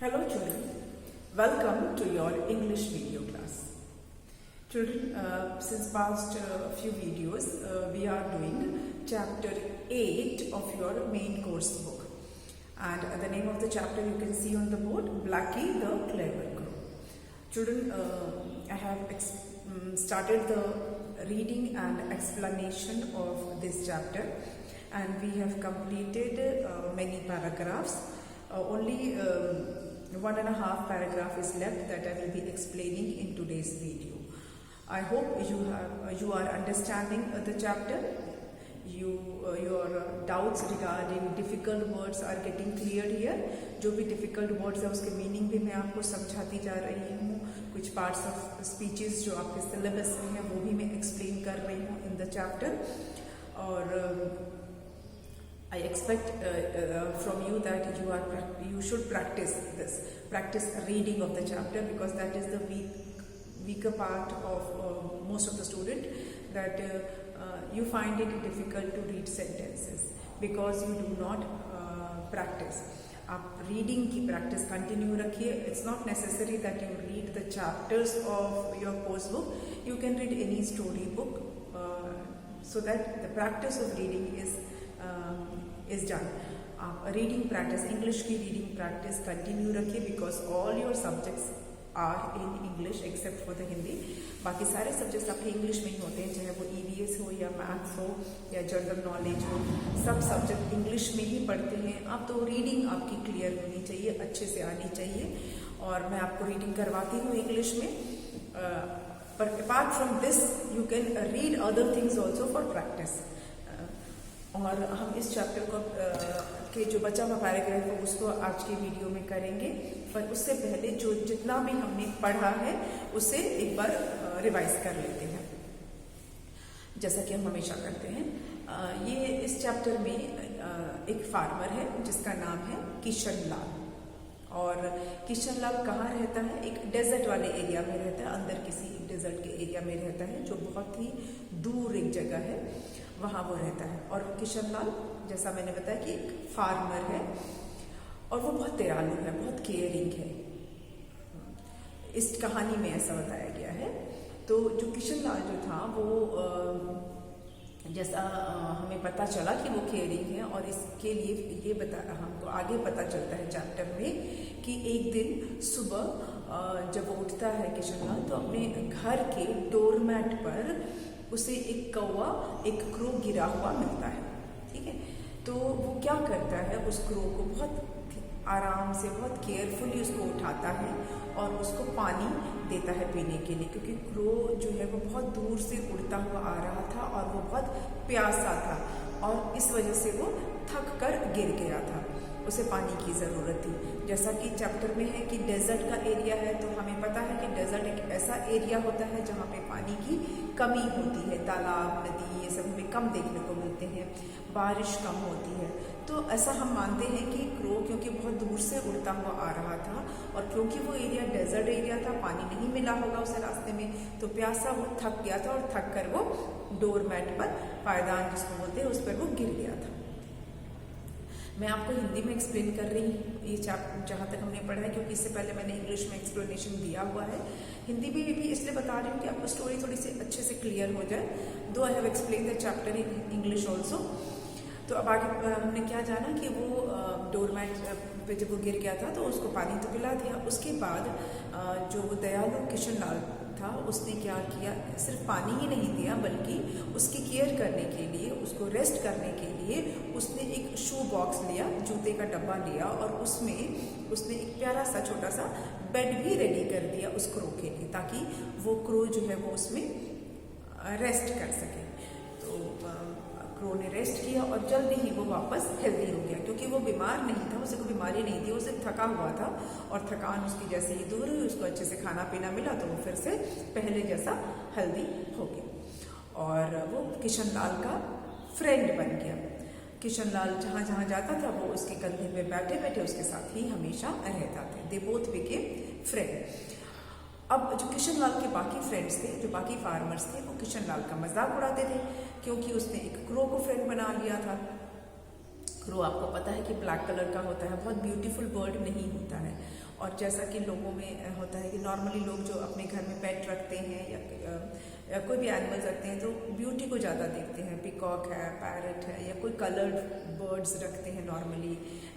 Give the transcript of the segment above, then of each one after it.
Hello children, welcome to your English video class. Children, since past few videos we are doing chapter 8 of your main course book, and the name of the chapter you can see on the board, Blackie the Clever Crow. Children, I have started the reading and explanation of this chapter, and we have completed many paragraphs. Only 1.5 paragraph is left that I will be explaining in today's video. I hope you are understanding the chapter. Your doubts regarding difficult words are getting cleared here. जो भी difficult words है उसके meaning भी मैं आपको समझाती जा रही हूँ. कुछ parts of speeches जो आपके syllabus में है वो भी मैं explain कर रही हूँ in the chapter. और I expect from you that you should practice reading of the chapter, because that is the weaker part of most of the student, that you find it difficult to read sentences because you do not practice. आप reading की practice continue रखिए. It's not necessary that you read the chapters of your course book. You can read any story book so that the practice of reading is done. आप reading practice, English की reading practice continue रखिए, because all your subjects are in English except for the Hindi. बाकी सारे subjects आपके English में ही होते हैं, चाहे वो EVS हो या मैथ्स हो या जनरल नॉलेज हो. सब सब्जेक्ट इंग्लिश में ही पढ़ते हैं आप. तो रीडिंग आपकी क्लियर होनी चाहिए, अच्छे से आनी चाहिए. और मैं आपको रीडिंग करवाती हूँ इंग्लिश में. But apart from this, you can read other things also for practice. और हम इस चैप्टर को के जो बचा हुआ पैराग्राफ है उसको आज के वीडियो में करेंगे. पर उससे पहले जो जितना भी हमने पढ़ा है उसे एक बार रिवाइज कर लेते हैं, जैसा कि हम हमेशा करते हैं. ये इस चैप्टर में एक फार्मर है जिसका नाम है किशन लाल. और किशन लाल कहाँ रहता है? एक डेजर्ट वाले एरिया में रहता है, अंदर किसी डेजर्ट के एरिया में रहता है, जो बहुत ही दूर एक जगह है, वहाँ वो रहता है. और किशन लाल, जैसा मैंने बताया, कि एक फार्मर है और वो बहुत दयालु है, बहुत केयरिंग है. इस कहानी में ऐसा बताया गया है. तो जो किशन लाल जो था वो जैसा हमें पता चला कि वो केयरिंग है, और इसके लिए ये हमको आगे पता चलता है चैप्टर में कि एक दिन सुबह जब वो उठता है किशन लाल, तो अपने घर के डोरमैट पर उसे एक कौवा, एक क्रो गिरा हुआ मिलता है. ठीक है. तो वो क्या करता है, उस क्रो को बहुत आराम से, बहुत केयरफुली उसको उठाता है और उसको पानी देता है पीने के लिए, क्योंकि क्रो जो है वो बहुत दूर से उड़ता हुआ आ रहा था और वो बहुत प्यासा था, और इस वजह से वो थक कर गिर गया था. उसे पानी की ज़रूरत थी. जैसा कि चैप्टर में है कि डेजर्ट का एरिया है, तो हमें पता है कि डेजर्ट एक ऐसा एरिया होता है जहाँ पे पानी की कमी होती है. तालाब, नदी, ये सब हमें कम देखने को मिलते हैं, बारिश कम होती है. तो ऐसा हम मानते हैं कि क्रो क्योंकि बहुत दूर से उड़ता हुआ आ रहा था, और क्योंकि वो एरिया डेजर्ट एरिया था, पानी नहीं मिला होगा उसे रास्ते में, तो प्यासा वो थक गया था, और थक कर वो डोरमैट पर, पायदान जिसको बोलते हैं, उस पर वो गिर गया था. मैं आपको हिंदी में एक्सप्लेन कर रही हूँ ये चैप्टर जहाँ तक हमने पढ़ा है, क्योंकि इससे पहले मैंने इंग्लिश में एक्सप्लेनेशन दिया हुआ है. हिंदी में भी इसलिए बता रही हूँ कि आपको स्टोरी थोड़ी सी अच्छे से क्लियर हो जाए. दो I have explain the chapter in English also. तो अब आगे हमने क्या जाना कि वो डोरमैट पे जब वो गिर गया था तो उसको पानी तो पिला दिया. उसके बाद जो वो दयालु किशन लाल था, उसने क्या किया, सिर्फ पानी ही नहीं दिया, बल्कि उसकी केयर करने के लिए, उसको रेस्ट करने के लिए उसने एक शू बॉक्स लिया, जूते का डब्बा लिया, और उसमें उसने एक प्यारा सा छोटा सा बेड भी रेडी कर दिया उस क्रो के लिए, ताकि वो क्रो जो है वो उसमें रेस्ट कर सके. तो क्रो ने रेस्ट किया और जल्दी ही वो वापस हेल्दी हो गया, क्योंकि वो बीमार नहीं था, उसे कोई बीमारी नहीं थी, उसे थका हुआ था, और थकान उसकी जैसे ही दूर हुई, उसको अच्छे से खाना पीना मिला, तो वो फिर से पहले जैसा हेल्दी हो गया, और वो किशन लाल का फ्रेंड बन गया. किशन लाल जहाँ जहाँ जाता था वो उसके कंधे पे बैठे बैठे उसके साथ ही हमेशा रहता था. They both became friend. अब जो किशन लाल के बाकी फ्रेंड्स थे, जो बाकी फार्मर्स थे, वो किशन लाल का मजाक उड़ाते थे, क्योंकि उसने एक क्रो को फ्रेंड बना लिया था. क्रो आपको पता है कि ब्लैक कलर का होता है, बहुत ब्यूटीफुल बर्ड नहीं होता है, और जैसा कि लोगों में होता है कि नॉर्मली लोग जो अपने घर में पेट रखते हैं या कोई भी एनिमल्स रखते हैं तो ब्यूटी को ज़्यादा देखते हैं। पिकॉक है, पैरट है, या कोई कलर्ड बर्ड्स रखते हैं। नॉर्मली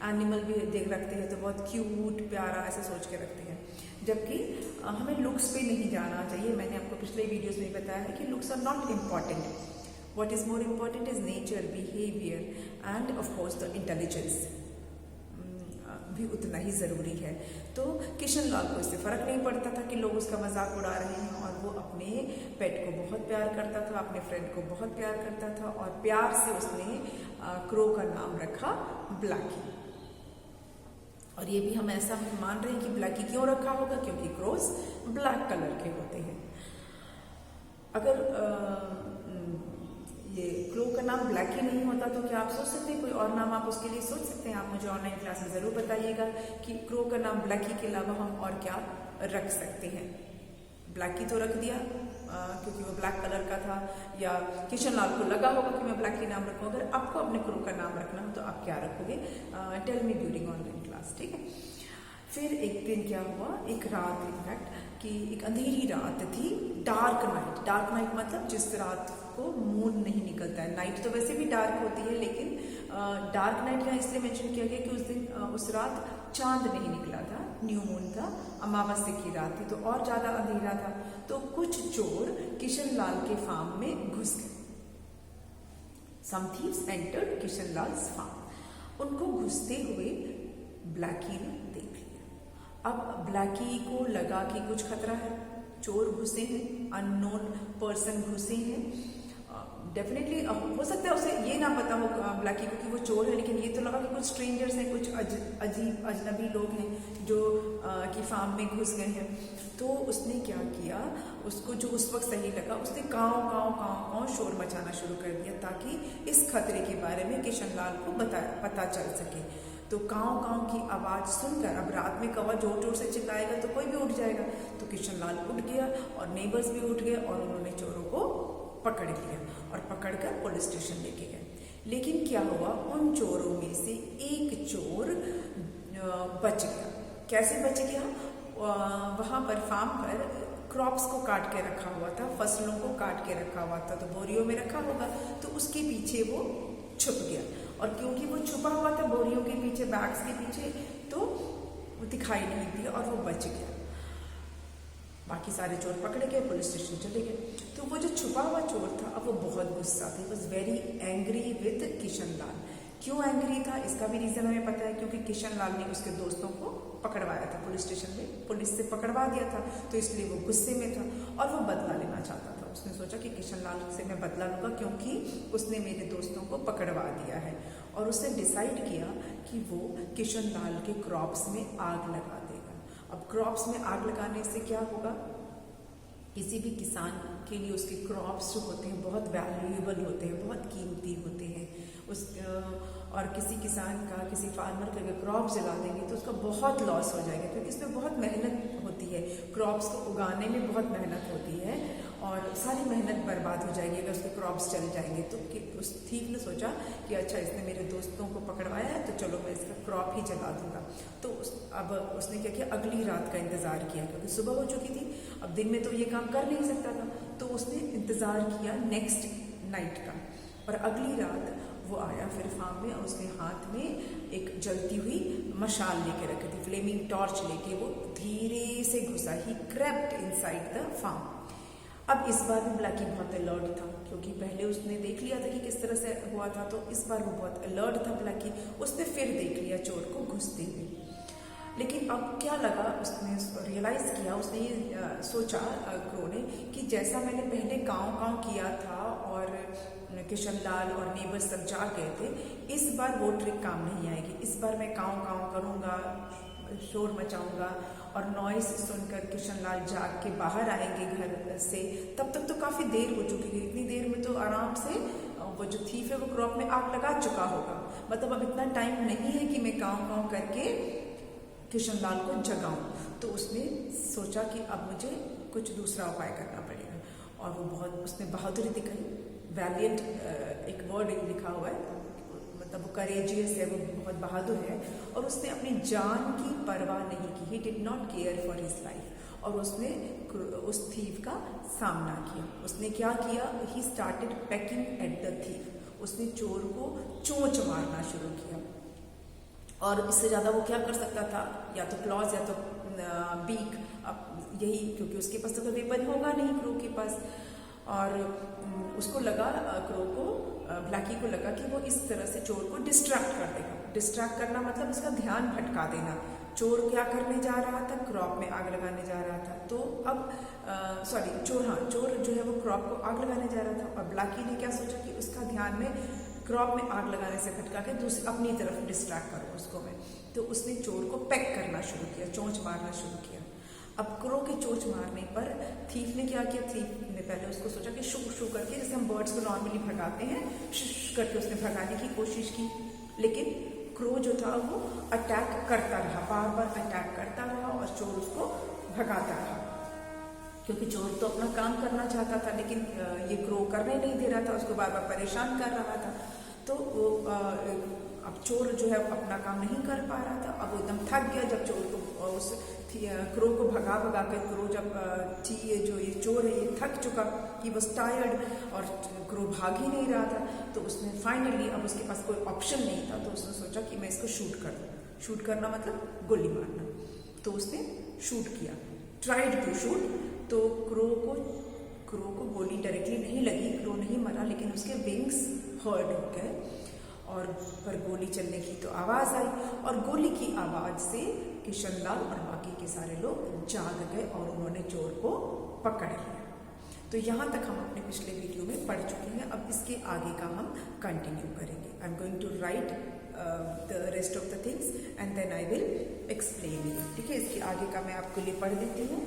एनिमल भी देख रखते हैं तो बहुत क्यूट प्यारा ऐसा सोच के रखते हैं, जबकि हमें लुक्स पे नहीं जाना चाहिए। मैंने आपको पिछले वीडियोस में बताया है कि looks are not important, what is more important is nature, behaviour and of course the intelligence भी उतना ही ज़रूरी है। तो किशन लाल को इससे फ़र्क नहीं पड़ता था कि लोग उसका मजाक उड़ा रहे हैं, और वो अपने पेट को बहुत प्यार करता था, अपने फ्रेंड को बहुत प्यार करता था, और प्यार से उसने क्रो का नाम रखा ब्लैकी। और ये भी हम ऐसा मान रहे हैं कि ब्लैकी क्यों रखा होगा, क्योंकि क्रोज ब्लैक कलर के होते हैं। अगर ये क्रो का नाम ब्लैकी नहीं होता तो क्या आप सोच सकते हैं कोई और नाम आप उसके लिए सोच सकते हैं? आप मुझे ऑनलाइन क्लास में ज़रूर बताइएगा कि क्रो का नाम ब्लैकी के अलावा हम और क्या रख सकते हैं। ब्लैकी तो रख दिया क्योंकि वो ब्लैक कलर का था, या किशन लाल को लगा होगा कि मैं ब्लैकी नाम रखूँ। अगर आपको अपने क्रो का नाम रखना हो तो आप क्या रखोगे? Tell me during online class, ठीक है। फिर एक दिन क्या हुआ, एक रात इनफैक्ट कि एक अंधेरी रात थी, डार्क नाइट। डार्क नाइट मतलब जिस रात को मून नहीं निकलता है। नाइट तो वैसे भी डार्क होती है, लेकिन डार्क नाइट यहाँ इसलिए मेंशन किया गया कि उस दिन उस रात चांद नहीं निकला था, न्यू मून था, अमावस्या की रात थी, तो और ज्यादा अंधेरा था। तो कुछ चोर किशन लाल के फार्म में घुस गए। Some thieves entered Kishan Lal's farm. उनको घुसते हुए ब्लैकी ने देख लिया। अब ब्लैकी को लगा कि कुछ खतरा है, चोर घुसे हैं, अननोन पर्सन घुसे हैं। डेफिनेटली हो सकता है उसे ये ना पता हो ब्लैकी को कि वो चोर है, लेकिन ये तो लगा कि कुछ स्ट्रेंजर्स हैं, कुछ अजीब अजनबी लोग हैं जो कि फार्म में घुस गए हैं। तो उसने क्या किया, उसको जो उस वक्त सही लगा, उसने काँव काँव काँव काँव शोर मचाना शुरू कर दिया ताकि इस खतरे के बारे में किशन लाल को पता चल सके। तो काँव काँव की आवाज़ सुनकर, अब रात में कौवा जोर जोर से चिल्लाएगा तो कोई भी उठ जाएगा, तो किशन लाल उठ गया और नेबर्स भी उठ गए और उन्होंने चोरों को पकड़ लिया और पकड़कर पुलिस स्टेशन लेके गए। लेकिन क्या हुआ, उन चोरों में से एक चोर बच गया। कैसे बच गया? वहां पर फार्म पर क्रॉप्स को काट के रखा हुआ था, फसलों को काट के रखा हुआ था, तो बोरियों में रखा होगा, तो उसके पीछे वो छुप गया। और क्योंकि वो छुपा हुआ था बोरियों के पीछे, बैग्स के पीछे, तो वो दिखाई नहीं दिया और वो बच गया। बाकी सारे चोर पकड़े गए, पुलिस स्टेशन चले गए। तो वो जो छुपा हुआ चोर था, अब वो बहुत गुस्सा था, was very angry with Kishan Lal. क्यों एंग्री था इसका भी रीजन हमें पता है, क्योंकि किशन लाल ने उसके दोस्तों को पकड़वाया था पुलिस स्टेशन में, पुलिस से पकड़वा दिया था, तो इसलिए वो गुस्से में था और वो बदला लेना चाहता था। उसने सोचा कि किशन लाल से मैं बदला लूंगा क्योंकि उसने मेरे दोस्तों को पकड़वा दिया है, और उसने डिसाइड किया कि वो किशन लाल के क्रॉप्स में आग लगा देगा। अब क्रॉप्स में आग लगाने से क्या होगा, किसी भी किसान के लिए उसके क्रॉप्स जो होते हैं बहुत वैल्यूएबल होते हैं, बहुत कीमती होते हैं। और किसी किसान का, किसी फार्मर का अगर क्रॉप जला देंगे तो उसका बहुत लॉस हो जाएगा, क्योंकि इसमें बहुत मेहनत होती है, क्रॉप्स को उगाने में बहुत मेहनत होती है और सारी मेहनत बर्बाद हो जाएगी अगर उसके क्रॉप्स चल जाएंगे। तो उस थीव ने सोचा कि अच्छा, इसने मेरे दोस्तों को पकड़वाया है तो चलो मैं इसका क्रॉप ही जला दूंगा। तो अब उसने क्या किया, अगली रात का इंतजार किया, क्योंकि सुबह हो चुकी थी, अब दिन में तो ये काम कर नहीं सकता था, तो उसने इंतजार किया नेक्स्ट नाइट का। और अगली रात वो आया फिर फार्म में और उसने हाथ में एक जलती हुई मशाल लेके रखी थी, फ्लेमिंग टॉर्च लेके वो धीरे से घुसा। ही क्रेप्ट इनसाइड द फार्म। अब इस बार भी ब्लैकी बहुत अलर्ट था, क्योंकि पहले उसने देख लिया था कि किस तरह से हुआ था, तो इस बार वो बहुत अलर्ट था ब्लैकी। उसने फिर देख लिया चोर को घुसते हुए, लेकिन अब क्या लगा, उसने रियलाइज किया, उसने ये सोचा क्रो ने कि जैसा मैंने पहले काँव काँव किया था और किशन लाल और नेबर सब जाग गए थे, इस बार वो ट्रिक काम नहीं आएगी। इस बार मैं काँव काँव करूँगा, शोर मचाऊंगा और नॉइस सुनकर किशन लाल जाग के बाहर आएंगे घर से। तब तक तो काफ़ी देर हो चुकी थी, इतनी देर में तो आराम से वो जो थीफ है वो क्रॉप में आग लगा चुका होगा। मतलब अब इतना टाइम नहीं है कि मैं काँव काँव करके किशन लाल को जगाऊं। तो उसने सोचा कि अब मुझे कुछ दूसरा उपाय करना पड़ेगा, और वो बहुत, उसने बहादुरी दिखाई। वैलियंट एक वर्ड लिखा हुआ है, मतलब वो करेजियस है, वो बहुत बहादुर है, और उसने अपनी जान की परवाह नहीं की। He he did not care for his life. और उसने उस थीव का सामना किया। उसने क्या किया? He started packing at the thief. उसने चोर को चोंच मारना शुरू किया। और इससे ज्यादा वो क्या कर सकता था? या तो क्लॉज या तो बीक, यही, क्योंकि उसके पास तो कोई वेपन होगा नहीं क्रो के पास। और उसको लगा, क्रो को, ब्लैकी को लगा कि वो इस तरह से चोर को डिस्ट्रैक्ट कर देगा। डिस्ट्रैक्ट करना मतलब उसका ध्यान भटका देना। चोर क्या करने जा रहा था? क्रॉप में आग लगाने जा रहा था। तो अब चोर जो है वो क्रॉप को आग लगाने जा रहा था। और ब्लैकी ने क्या सोचा कि उसका ध्यान में क्रॉप में आग लगाने से भटका के दूसरी अपनी तरफ डिस्ट्रैक्ट करो उसको मैं। तो उसने चोर को पैक करना शुरू किया, चोंच मारना शुरू किया। अब क्रो के चोंच मारने पर थीफ ने क्या किया? थीफ ने पहले उसको सोचा कि शू शू करके, जैसे हम बर्ड्स को नॉर्मली भगाते हैं, शुश करके उसने भगाने की कोशिश की। लेकिन क्रो जो था वो अटैक करता रहा, बार बार अटैक करता रहा और चोर उसको भगाता रहा। क्योंकि चोर तो अपना काम करना चाहता था, लेकिन ये क्रो करने नहीं दे रहा था, उसको बार बार परेशान कर रहा था। तो वो अब चोर जो है अपना काम नहीं कर पा रहा था। अब वो एकदम थक गया जब चोर को, उस क्रो को भगा कर क्रो जब ये चोर है ये थक चुका, ही वॉज टायर्ड और क्रो भाग ही नहीं रहा था। तो उसने फाइनली, अब उसके पास कोई ऑप्शन नहीं था, तो उसने सोचा कि मैं इसको शूट कर दूं। शूट करना मतलब गोली मारना। तो उसने शूट किया, ट्राइड टू शूट। तो क्रो को गोली डायरेक्टली नहीं लगी, क्रो नहीं मरा, लेकिन उसके विंग्स हर्ट हो गए। और पर गोली चलने की तो आवाज आई, और गोली की आवाज से किशनलाल और बाकी के सारे लोग जाग गए और उन्होंने चोर को पकड़ लिया। तो यहाँ तक हम अपने पिछले वीडियो में पढ़ चुके हैं। अब इसके आगे का हम कंटिन्यू करेंगे। I am going to write the rest of the things and then I will explain you. ठीक है, इसके आगे का मैं आपके लिए पढ़ देती हूँ,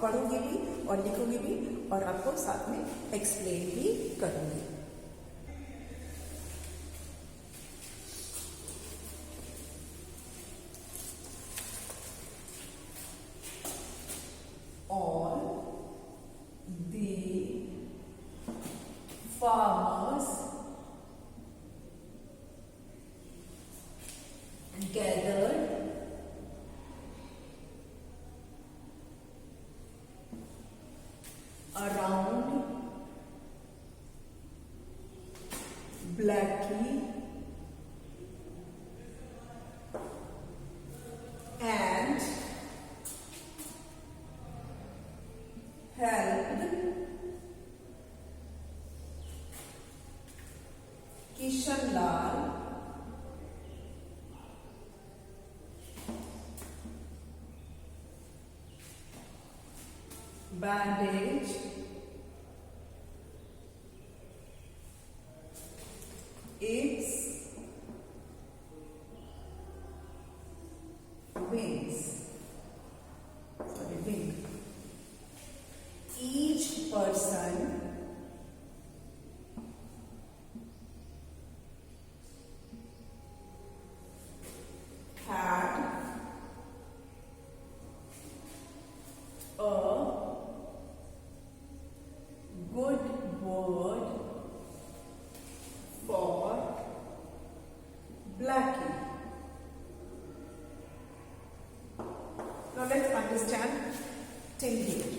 पढ़ूंगी भी और लिखूंगी भी, और आपको साथ में एक्सप्लेन भी करूंगी। Farmers gathered around Blackie and helped Kishanlal bandage its wings. Wing. Each person had a good word for Blackie. Now let's understand till here.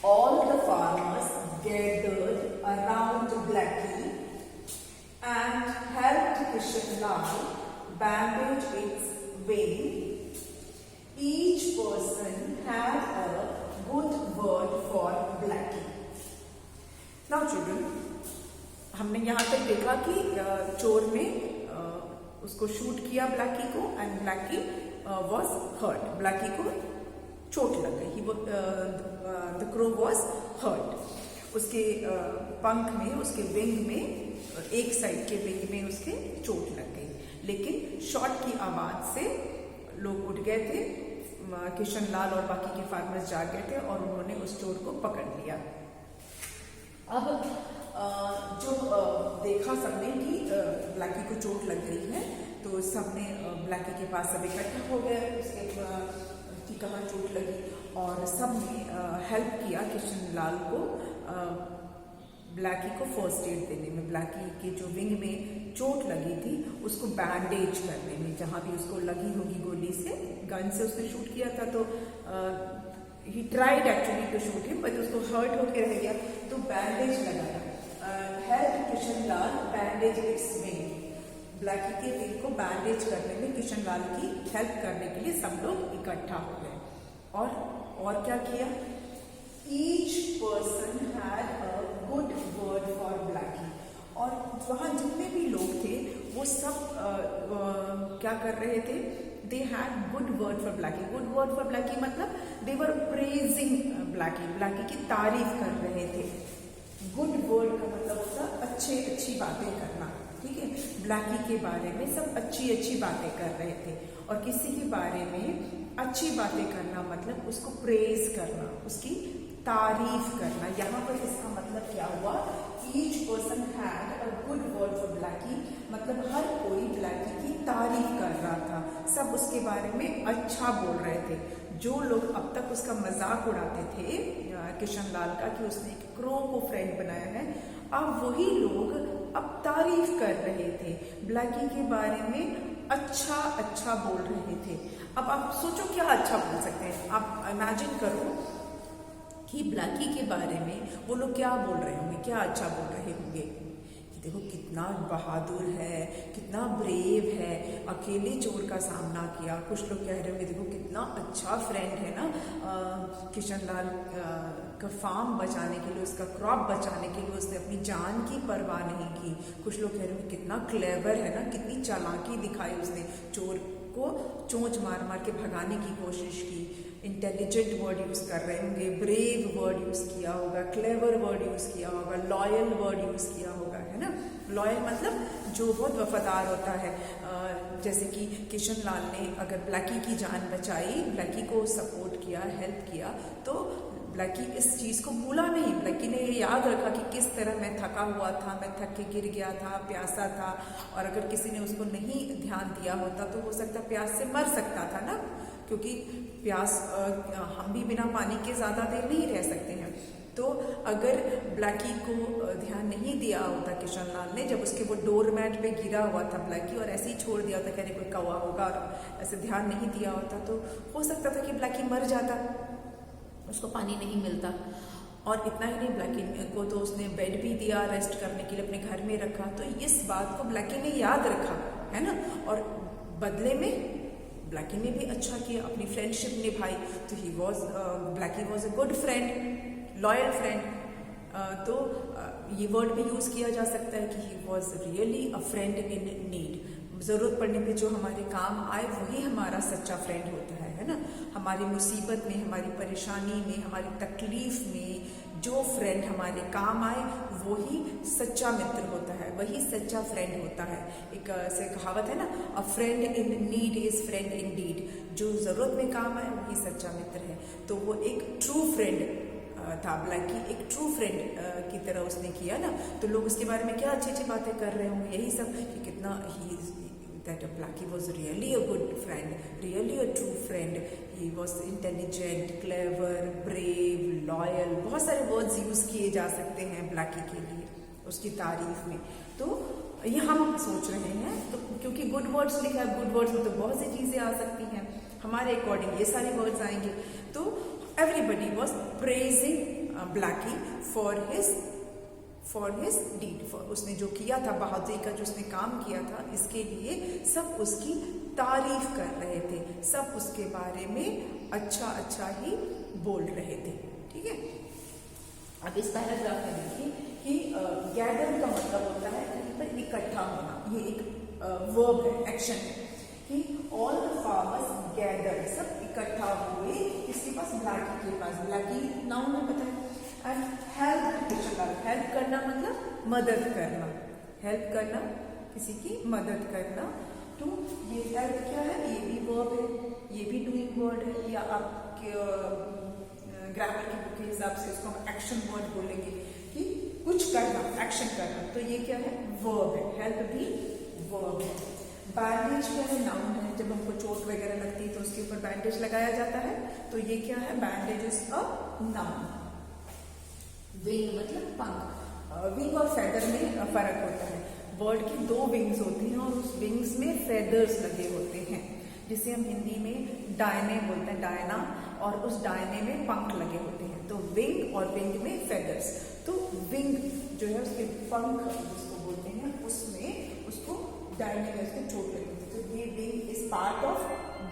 All the farmers gathered around Blackie and helped Kishanlal bandage its wing. Each person had a good word for Blackie. Now children, हमने यहाँ तक देखा कि चोर ने उसको shoot किया Blacky को, and Blacky was hurt. Blacky को चोट लग गई, द क्रो वॉज हर्ट। उसके पंख में, उसके विंग में, एक साइड के विंग में उसके चोट लग गई। लेकिन शॉट की आवाज से लोग उठ गए थे, किशनलाल और बाकी के फार्मर्स जाग गए थे और उन्होंने उस चोर को पकड़ लिया। अब जो देखा सबने कि ब्लैकी को चोट लग गई है, तो सबने ब्लैकी के पास सब इकट्ठा हो गए, उसके कहाँ चोट लगी, और सबने हेल्प किया किशनलाल को ब्लैकी को फर्स्ट एड देने में। ब्लैकी के जो विंग में चोट लगी थी उसको बैंडेज करने में, जहाँ भी उसको लगी होगी गोली से गन से उसने शूट किया था, तो he tried actually to shoot him, but उसको हर्ट होके रह गया, तो बैंडेज लगाया। Help Kishan Lal bandage its wing. Blacky के विंग को बैंडेज करने में किशन लाल की हेल्प करने के लिए सब लोग इकट्ठा हो गए। और क्या किया? Each person had a good word for Blackie. और वहाँ जितने भी लोग थे वो सब क्या कर रहे थे? They had good word for Blackie. Good word for Blackie मतलब दे वर प्रेजिंग ब्लैकी, ब्लैकी की तारीफ कर रहे थे। गुड वर्ड का मतलब होता अच्छी बातें करना, ठीक है। ब्लैकी के बारे में सब अच्छी बातें कर रहे थे, और किसी के बारे में अच्छी बातें करना मतलब उसको प्रेज करना, उसकी तारीफ करना। यहाँ पर इसका मतलब क्या हुआ? Each person had a good word for Blackie, मतलब हर कोई ब्लैकी की तारीफ कर रहा था, सब उसके बारे में अच्छा बोल रहे थे। जो लोग अब तक उसका मजाक उड़ाते थे किशन लाल का कि उसने एक क्रो को फ्रेंड बनाया है, अब वही लोग अब तारीफ कर रहे थे, ब्लैकी के बारे में अच्छा बोल रहे थे। अब आप सोचो क्या अच्छा बोल सकते हैं? आप इमेजिन करो कि ब्लैकी के बारे में वो लोग क्या बोल रहे होंगे, क्या अच्छा बोल रहे होंगे कि देखो कितना बहादुर है, कितना ब्रेव है, अकेले चोर का सामना किया। कुछ लोग कह रहे होंगे देखो कितना अच्छा फ्रेंड है ना, किशन लाल का फार्म बचाने के लिए, उसका क्रॉप बचाने के लिए उसने अपनी जान की परवाह नहीं की। कुछ लोग कह रहे होंगे कितना क्लेवर है ना, कितनी चालाकी दिखाई उसने, चोर को चोंच मार के भगाने की कोशिश की। इंटेलिजेंट वर्ड यूज कर रहे होंगे, ब्रेव वर्ड यूज किया होगा, क्लेवर वर्ड यूज किया होगा, लॉयल वर्ड यूज किया होगा, है ना। लॉयल मतलब जो बहुत वफादार होता है। जैसे कि किशन लाल ने अगर ब्लैकी की जान बचाई, ब्लैकी को सपोर्ट किया, हेल्प किया, तो ब्लैकी इस चीज़ को भूला नहीं। ब्लैकी ने ये याद रखा कि किस तरह मैं थका हुआ था, मैं थक के गिर गया था, प्यासा था, और अगर किसी ने उसको नहीं ध्यान दिया होता तो हो सकता प्यास से मर सकता था ना, क्योंकि प्यास हम भी बिना पानी के ज़्यादा देर नहीं रह सकते हैं। तो अगर ब्लैकी को ध्यान नहीं दिया होता किशन लाल ने, जब उसके वो डोरमैट पे गिरा हुआ था ब्लैकी और ऐसे ही छोड़ दिया होता, कहने कोई कौवा होगा, और ऐसे ध्यान नहीं दिया होता तो हो सकता था कि ब्लैकी मर जाता, उसको पानी नहीं मिलता। और इतना ही नहीं, ब्लैकी को तो उसने बेड भी दिया रेस्ट करने के लिए, अपने घर में रखा, तो इस बात को ब्लैकी ने याद रखा, है ना। और बदले में ब्लैकी ने भी अच्छा किया, अपनी फ्रेंडशिप निभाई, तो Blackie was a good friend, loyal friend. तो ये वर्ड भी यूज किया जा सकता है कि he was really a friend in need. जरूरत पड़ने पे जो हमारे काम आए वही हमारा सच्चा फ्रेंड होता है ना। हमारी मुसीबत में, हमारी परेशानी में, हमारी तकलीफ में जो फ्रेंड हमारे काम आए वही सच्चा मित्र होता है, वही सच्चा फ्रेंड होता है। एक ऐसे कहावत है ना, a friend in need is friend in deed. जो जरूरत में काम आए वही सच्चा मित्र है। तो वो एक ट्रू फ्रेंड था ब्लैकी, एक ट्रू फ्रेंड की तरह उसने किया ना। तो लोग उसके बारे में क्या अच्छी बातें कर रहे होंगे, यही सब कि कितना that Blackie was really a good friend, really a true friend. He was intelligent, clever, brave, loyal. बहुत सारे वर्ड्स यूज किए जा सकते हैं ब्लैकी के लिए उसकी तारीफ में। तो ये हम सोच रहे हैं, तो क्योंकि गुड वर्ड्स लिखा है, गुड वर्ड्स में तो बहुत सी चीजें आ सकती हैं, हमारे अकॉर्डिंग ये सारे वर्ड्स आएंगे। तो everybody was praising Blacky for his deed, उसने जो किया था, बहादुरी का जो उसने काम किया था, इसके लिए सब उसकी तारीफ कर रहे थे, सब उसके बारे में अच्छा ही बोल रहे थे। ठीक है, अब इस पैराग्राफ में देखिए कि गैदर का मतलब होता है कहीं पर इकट्ठा होना, ये एक वर्ब है, एक्शन है कि ऑल द फार्मर्स गैदर, सब इकट्ठा हुए किसके पास? ब्लैकी के पास। ब्लैकी नाउन में पता है। एंड हेल्प, हेल्प करना मतलब मदद करना, हेल्प करना, किसी की मदद करना। तो ये हेल्प क्या है? ये भी वर्ब है, ये भी डूइंग वर्ड है, या आपके ग्रामर की बुक के हिसाब से उसको हम एक्शन वर्ड बोलेंगे कि कुछ करना, एक्शन करना। तो ये क्या है? वर्ब है, हेल्प भी वर्ब है। बैंडेज क्या है? नाउन है। जब हमको चोट वगैरह लगती है तो उसके ऊपर बैंडेज लगाया जाता है, तो ये क्या है? Bandage is a noun. Wing मतलब पंख। विंग और फेदर में फर्क होता है। बर्ड की दो विंग्स होती हैं और उस विंग्स में फेदर्स लगे होते हैं। जिसे हम हिंदी में डायने बोलते हैं, डायना, और उस डायने में पंख लगे होते हैं, तो विंग, और विंग में फेदर्स। तो विंग जो है उसके पंख जिसको बोलते हैं, उसमें उसको डायने में उसको चोट लगी होती है। तो ये wing is part of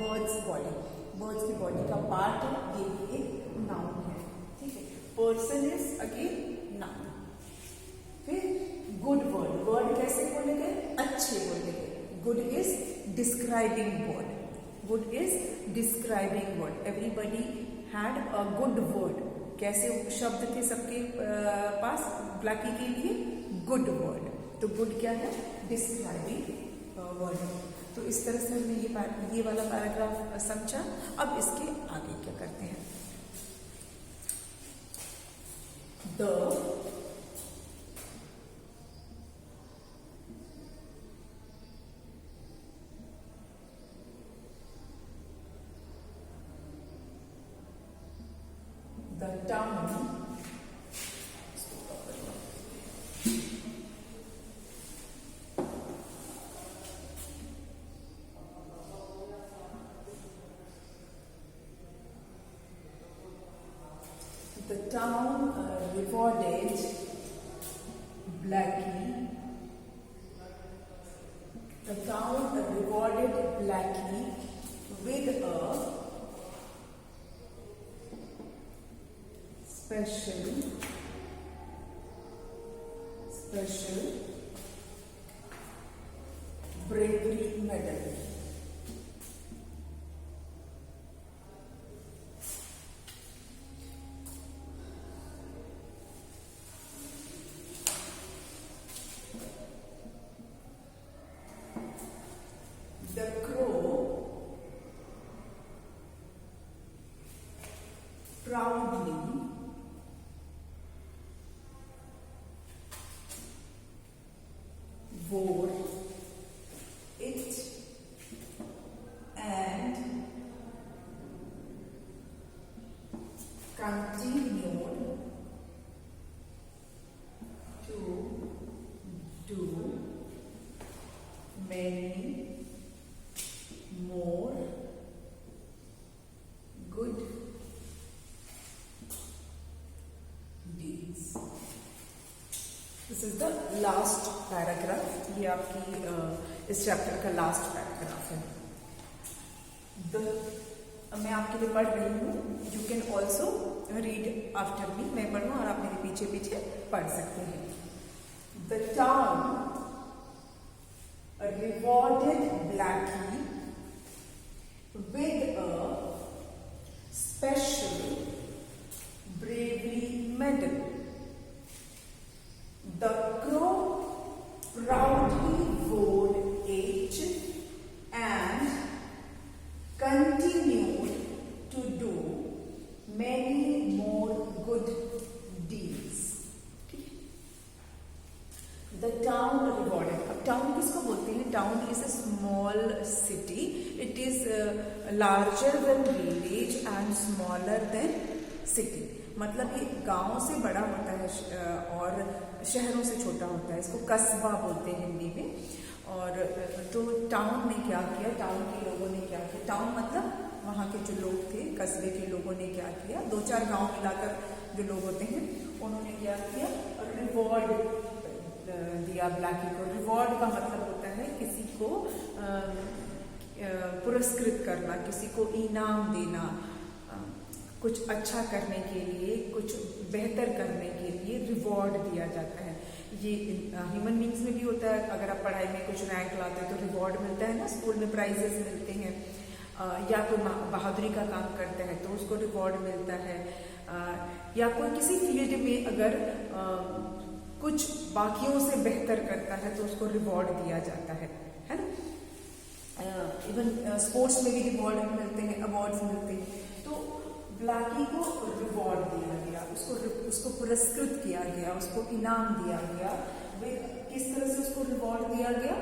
birds body, birds की बॉडी का पार्ट है, ये भी एक नाउन है, ठीक है। Person is again noun. फिर गुड वर्ड, वर्ड कैसे बोले गए? अच्छे बोले गए। Good is describing word, good is describing word. Everybody had a good word. कैसे शब्द थे सबके पास ब्लैकी के लिए? Good word. तो गुड क्या है? Describing word. तो इस तरह से हमने ये वाला पैराग्राफ समझा। अब इसके आगे क्या करते हैं? The town rewarded Blackie. The town rewarded Blackie with a special bravery medal. The crow proudly wore it and continued to do many more good deeds. This is the last paragraph. ये आपकी इस chapter का last paragraph है। मैं आपके लिए पढ़ रही हूँ। You can also read after me. मैं पढ़ूँ और आप मेरे पीछे पीछे पढ़ सकते हैं। The town rewarded Blackie with a special bravery medal. The crow proudly wore it and continued to do many more good deeds. The town rewarded. अब टाउन किसको बोलते हैं? Town is a small city. It is larger than village and smaller than city. मतलब ये गांव से बड़ा होता है और शहरों से छोटा होता है। इसको कस्बा बोलते हैं हिंदी में। और तो टाउन ने क्या किया? टाउन के लोगों ने क्या किया? टाउन मतलब वहाँ के जो लोग थे, कस्बे के लोगों ने क्या किया? 2-4 गांव मिलाकर जो लोग होते हैं, उन्होंने क्या किया? रिवॉर्ड दिया ब्लैकी को। रिवॉर्ड का मतलब होता है किसी को पुरस्कृत करना, किसी को इनाम देना, कुछ अच्छा करने के लिए, कुछ बेहतर करने के लिए रिवॉर्ड दिया जाता है। ये ह्यूमन बींग्स में भी होता है। अगर आप पढ़ाई में कुछ रैंक लाते हैं तो रिवॉर्ड मिलता है ना, स्कूल में प्राइजेस मिलते हैं। या कोई बहादुरी का काम करता है तो उसको रिवॉर्ड मिलता है। या कोई किसी फील्ड में अगर कुछ बाकियों से बेहतर करता है तो उसको रिवॉर्ड दिया जाता है ना। इवन स्पोर्ट्स में भी रिवॉर्ड मिलते हैं, अवार्ड्स मिलते हैं। तो ब्लैकी को रिवॉर्ड दिया गया, उसको पुरस्कृत किया गया, उसको इनाम दिया गया। किस तरह से उसको रिवॉर्ड दिया गया?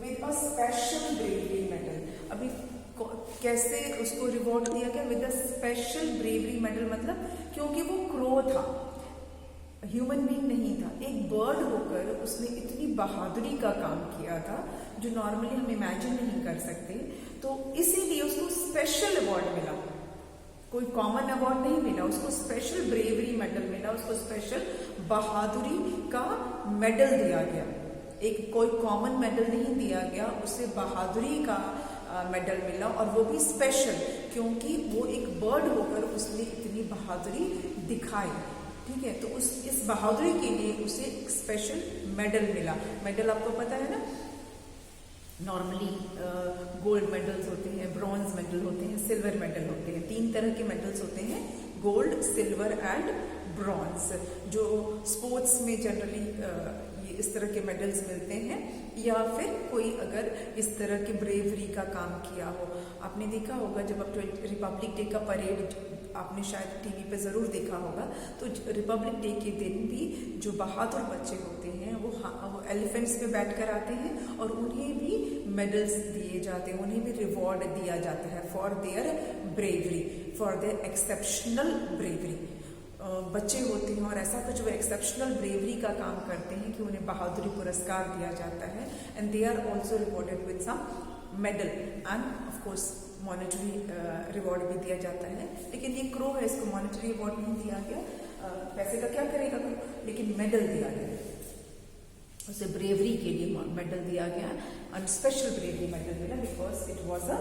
With a special bravery medal. अभी कैसे उसको रिवॉर्ड दिया गया? With a special bravery medal. मतलब क्योंकि वो क्रो था, ह्यूमन बीइंग नहीं था, एक बर्ड होकर उसने इतनी बहादुरी का काम किया था जो नॉर्मली हम इमेजिन नहीं कर सकते। तो इसीलिए उसको स्पेशल अवार्ड मिला, कोई कॉमन अवार्ड नहीं मिला, उसको स्पेशल ब्रेवरी मेडल मिला, उसको स्पेशल बहादुरी का मेडल दिया गया। एक कोई कॉमन मेडल नहीं दिया गया, उसे बहादुरी का मेडल मिला, और वो भी स्पेशल, क्योंकि वो एक बर्ड होकर उसने इतनी बहादुरी दिखाई। ठीक है, तो इस बहादुरी के लिए उसे एक स्पेशल मेडल मिला। मेडल आपको पता है ना, नॉर्मली गोल्ड मेडल्स होते हैं, ब्रॉन्ज मेडल होते हैं, सिल्वर मेडल होते हैं। 3 तरह के मेडल्स होते हैं, गोल्ड, सिल्वर एंड ब्रॉन्ज। जो स्पोर्ट्स में जनरली ये इस तरह के मेडल्स मिलते हैं, या फिर कोई अगर इस तरह के ब्रेवरी का काम किया हो। आपने देखा होगा जब आप रिपब्लिक डे का परेड आपने शायद टीवी पे ज़रूर देखा होगा, तो रिपब्लिक डे के दिन भी जो बहादुर बच्चे होते हैं वो एलिफेंट्स पे बैठकर आते हैं, और उन्हें भी मेडल्स दिए जाते हैं, उन्हें भी रिवॉर्ड दिया जाता है for their bravery, for their exceptional bravery. बच्चे होते हैं और ऐसा कुछ वो एक्सेप्शनल ब्रेवरी का काम करते हैं कि उन्हें बहादुरी पुरस्कार दिया जाता है, and they are also rewarded with some medal and of course monetary reward भी दिया जाता है। लेकिन ये क्रो है, इसको मॉनेटरी रिवॉर्ड नहीं दिया गया, पैसे का क्या करेगा क्रो, लेकिन मेडल दिया गया, उसे ब्रेवरी के लिए मेडल दिया गया, एंड स्पेशल ब्रेवरी मेडल मिला because it was a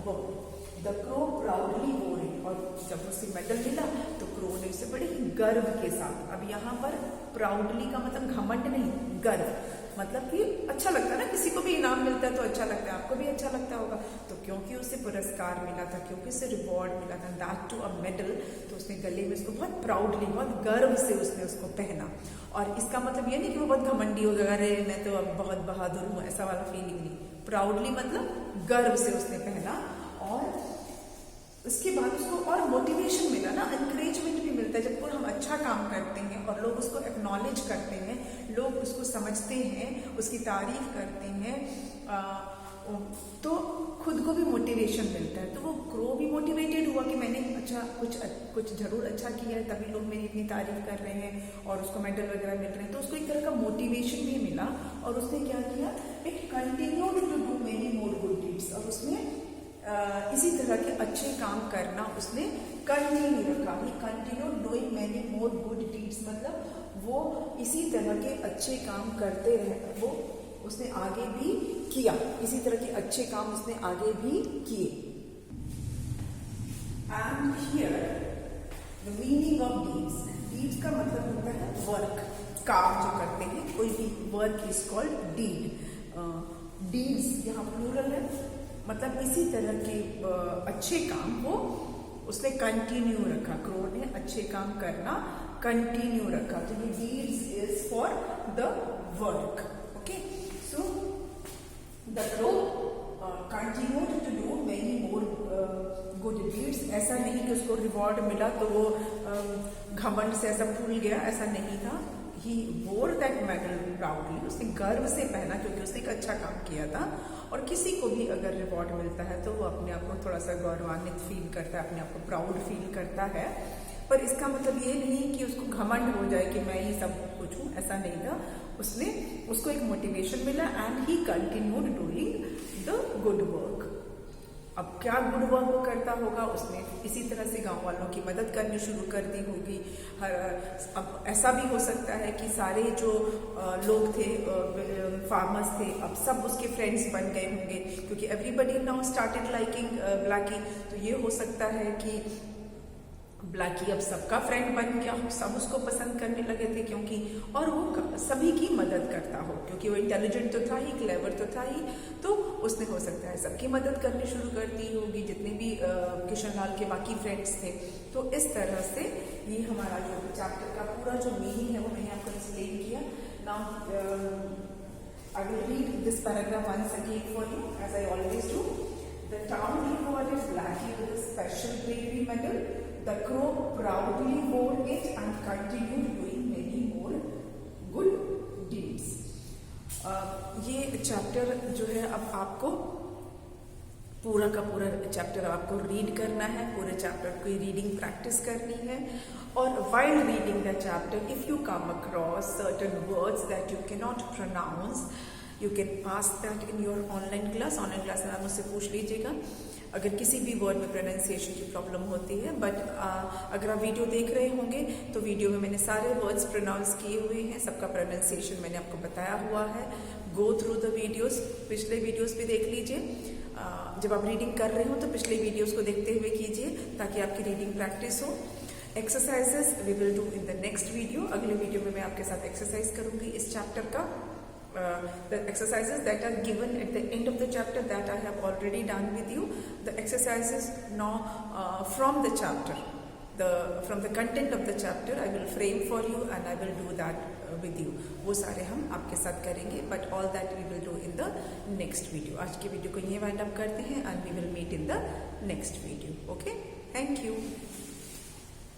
bird. The crow proudly वोर इट, और जब उसे मेडल मिला तो क्रो ने उसे बड़े ही गर्व के साथ, अब यहाँ पर प्राउडली का मतलब घमंड नहीं, गर्व, मतलब कि अच्छा लगता है ना, किसी को भी इनाम मिलता है तो अच्छा लगता है, आपको भी अच्छा लगता होगा। तो क्योंकि उसे पुरस्कार मिला था, क्योंकि उसे रिवॉर्ड मिला था, दैट टू अ मेडल, तो उसने गले में उसको बहुत प्राउडली, बहुत गर्व से उसने उसको पहना। और इसका मतलब ये नहीं कि वो बहुत घमंडी हो गया, अरे मैं तो अब बहुत बहादुर हूँ, ऐसा वाला फीलिंग नहीं। प्राउडली मतलब गर्व से उसने पहना, और उसके बाद उसको और मोटिवेशन मिला ना, एनकरेजमेंट भी मिलता है। जब कोई हम अच्छा काम करते हैं और लोग उसको एक्नॉलेज करते हैं, लोग उसको समझते हैं, उसकी तारीफ करते हैं, तो खुद को भी मोटिवेशन मिलता है। तो वो क्रो भी मोटिवेटेड हुआ कि मैंने अच्छा कुछ जरूर अच्छा किया है, तभी लोग मेरी इतनी तारीफ कर रहे हैं और उसको मेडल वगैरह मिल रहे हैं, तो उसको एक तरह का मोटिवेशन भी मिला। और उसने क्या किया, it continued to do many more good deeds, और उसने इसी तरह के अच्छे काम करना उसने कंटिन्यू रखा। He continue doing many more good deeds, मतलब वो इसी तरह के अच्छे काम करते रहे, वो उसने आगे भी किया, इसी तरह के अच्छे काम उसने आगे भी किए। And here the meaning of deeds, deeds का मतलब होता है वर्क, काम जो करते हैं, कोई भी work is called deed. Deeds यहाँ प्लूरल है, मतलब इसी तरह के अच्छे काम वो उसने कंटिन्यू रखा, क्रो ने अच्छे काम करना कंटिन्यू रखा। तो ये deeds is for the work. Okay, so the crow continued to do many more good deeds. ऐसा नहीं कि उसको रिवॉर्ड मिला तो वो घमंड से ऐसा फूल गया, ऐसा नहीं था। ही वोर दैट मेडल प्राउडली, उसने गर्व से पहना क्योंकि उसने एक अच्छा काम किया था। और किसी को भी अगर रिवॉर्ड मिलता है तो वो अपने आप को थोड़ा सा गौरवान्वित फील करता है, अपने आप को प्राउड फील करता है। पर इसका मतलब ये नहीं कि उसको घमंड हो जाए कि मैं ही सब कुछ हूँ, ऐसा नहीं था। उसको एक मोटिवेशन मिला and he continued doing the good work. अब क्या गुड वर्क वो करता होगा, उसने इसी तरह से गांव वालों की मदद करनी शुरू कर दी होगी। अब ऐसा भी हो सकता है कि सारे जो लोग थे, फार्मर्स थे, अब सब उसके फ्रेंड्स बन गए होंगे, क्योंकि everybody now started liking Blackie. तो ये हो सकता है कि ब्लैकी अब सबका फ्रेंड बन गया, सब उसको पसंद करने लगे थे, क्योंकि और वो सभी की मदद करता हो, क्योंकि वो इंटेलिजेंट तो था ही, क्लेवर तो था ही, तो उसने हो सकता है सबकी मदद करनी शुरू कर दी होगी, जितने भी किशन लाल के बाकी फ्रेंड्स थे। तो इस तरह से ये हमारा जो चैप्टर का पूरा जो मीनिंग है वो मैंने आपको एक्सप्लेन किया। Now I will read this paragraph once again for you as I always do. The town rewarded Blacky with a special bravery medal. The crow proudly wore it and continued doing many more good deeds. ये chapter जो है अब आपको पूरा का पूरा chapter आपको read करना है, पूरे चैप्टर की रीडिंग प्रैक्टिस करनी है। और while reading the chapter, if you come across certain words that you cannot pronounce, you can ask that in your online class में आप मुझसे पूछ लीजिएगा अगर किसी भी वर्ड में प्रोनाउंसिएशन की प्रॉब्लम होती है। बट अगर आप वीडियो देख रहे होंगे तो वीडियो में मैंने सारे वर्ड्स प्रोनाउंस किए हुए हैं, सबका प्रोनाउंसिएशन मैंने आपको बताया हुआ है। गो थ्रू द वीडियोस, पिछले वीडियोस भी देख लीजिए। जब आप रीडिंग कर रहे हो तो पिछले वीडियोस को देखते हुए कीजिए ताकि आपकी रीडिंग प्रैक्टिस हो। Exercises we will do in the next video. अगले वीडियो में मैं आपके साथ एक्सरसाइज करूंगी इस चैप्टर का। The exercises that are given at the end of the chapter that I have already done with you. The exercises now from the chapter, from the content of the chapter I will frame for you and I will do that with you. वो सारे हम आपके साथ करेंगे, but all that we will do in the next video. आज के video को ये वाइंड अप करते हैं and we will meet in the next video. Okay? Thank you.